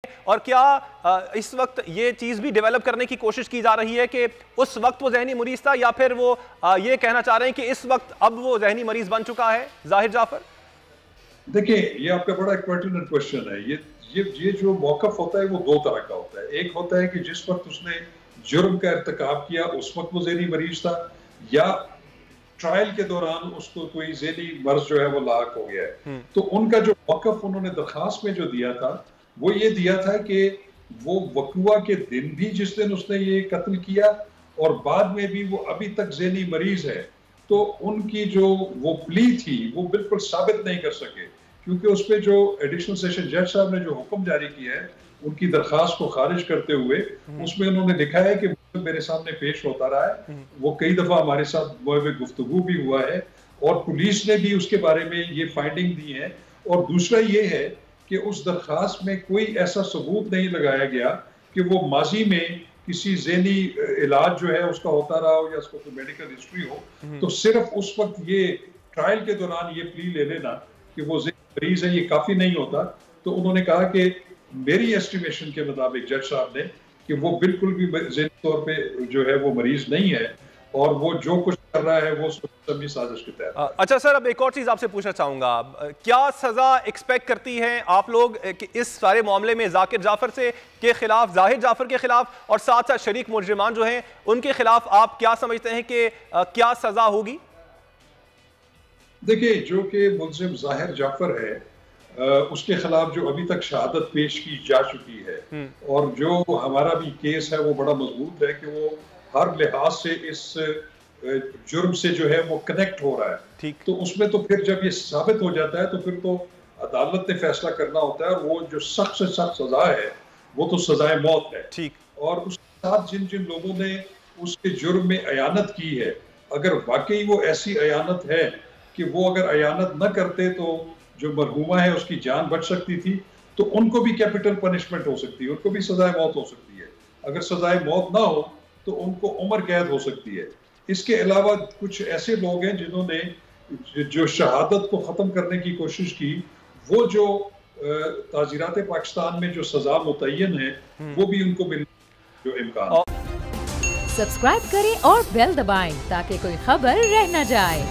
اور کیا اس وقت یہ چیز بھی ڈیولپ کرنے کی کوشش کی جا رہی ہے کہ اس وقت وہ ذہنی مریض تھا، یا پھر وہ یہ کہنا چاہ رہے ہیں کہ اس وقت اب وہ ذہنی مریض بن چکا ہے ظاہر جعفر؟ دیکھیں، یہ آپ کا بڑا ایک پرٹیننٹ کوشچن ہے۔ یہ جو موقف ہوتا ہے وہ دو طرح کا ہوتا ہے۔ ایک ہوتا ہے کہ جس وقت اس نے جرم کا ارتکاب کیا اس وقت وہ ذہنی مریض تھا، یا ٹرائل کے دوران اس کو کوئی ذہنی مرض جو ہے وہ لاحق ہو گیا ہے۔ تو ان کا جو موقف انہوں نے درخواست میں جو دیا تھا وہ یہ دیا تھا کہ وہ وقوع کے دن بھی جس دن اس نے یہ قتل کیا اور بعد میں بھی وہ ابھی تک ذہنی مریض ہے، تو ان کی جو وہ پلی تھی وہ بالکل ثابت نہیں کر سکے، کیونکہ اس پہ جو ایڈیشنل سیشن جج صاحب نے جو حکم جاری کیا ہے ان کی درخواست کو خارج کرتے ہوئے، اس میں انہوں نے لکھا ہے کہ میرے سامنے پیش ہوتا رہا ہے، وہ کئی دفعہ ہمارے ساتھ گفتگو بھی ہوا ہے، اور پولیس نے بھی اس کے بارے میں یہ فائنڈنگ دی ہے۔ اور دوسرا یہ ہے کہ اس درخواست میں کوئی ایسا ثبوت نہیں لگایا گیا کہ وہ ماضی میں کسی ذہنی علاج جو ہے اس کا ہوتا رہا ہو یا اس کو کوئی میڈیکل ہسٹری ہو۔ تو صرف اس وقت یہ ٹرائل کے دوران یہ پلی لے لینا کہ وہ ذہنی مریض ہے یہ کافی نہیں ہوتا۔ تو انہوں نے کہا کہ میری ایسٹیمیشن کے مطابق جج صاحب نے کہ وہ بالکل بھی ذہنی طور پہ جو ہے وہ مریض نہیں ہے، اور وہ جو کچھ کر رہا ہے وہ سبھی سازش کے تحت۔ اچھا سر، اب ایک اور چیز آپ سے پوچھنا چاہوں گا، کیا سزا ایکسپیکٹ کرتی ہیں آپ لوگ کہ اس سارے معاملے میں ذاکر جعفر سے کے خلاف، ظاہر جعفر کے خلاف، اور ساتھ ساتھ شریک مجرمان جو ہیں ان کے خلاف آپ کیا سمجھتے ہیں کہ کیا سزا ہوگی؟ دیکھیں، جو کہ ملزم ظاہر جعفر ہے اس کے خلاف جو ابھی تک شہادت پیش کی جا چکی ہے، اور جو ہمارا بھی کیس ہے وہ بڑا مضبوط ہے کہ وہ ہر لحاظ سے اس جرم سے جو ہے وہ کنیکٹ ہو رہا ہے، تو اس میں تو پھر جب یہ ثابت ہو جاتا ہے تو پھر تو عدالت نے فیصلہ کرنا ہوتا ہے، اور وہ جو سخت سے سخت سزا ہے وہ تو سزائے موت ہے۔ اور اس کے ساتھ جن جن لوگوں نے اس کے جرم میں اعانت کی ہے، اگر واقعی وہ ایسی اعانت ہے کہ وہ اگر اعانت نہ کرتے تو جو مرحومہ ہے اس کی جان بچ سکتی تھی، تو ان کو بھی کیپٹل پنشمنٹ ہو سکتی ہے، ان کو بھی سزائے موت ہو سکتی ہے۔ اگر سزائے موت نہ ہو تو ان کو عمر قید ہو سکتی ہے۔ اس کے علاوہ کچھ ایسے لوگ ہیں جنہوں نے جو شہادت کو ختم کرنے کی کوشش کی، وہ جو تعزیرات پاکستان میں جو سزا متعین ہے وہ بھی ان کو ملنے جو امکان ہے۔ سبسکرائب کریں اور بیل دبائیں تاکہ کوئی خبر رہ نہ جائے۔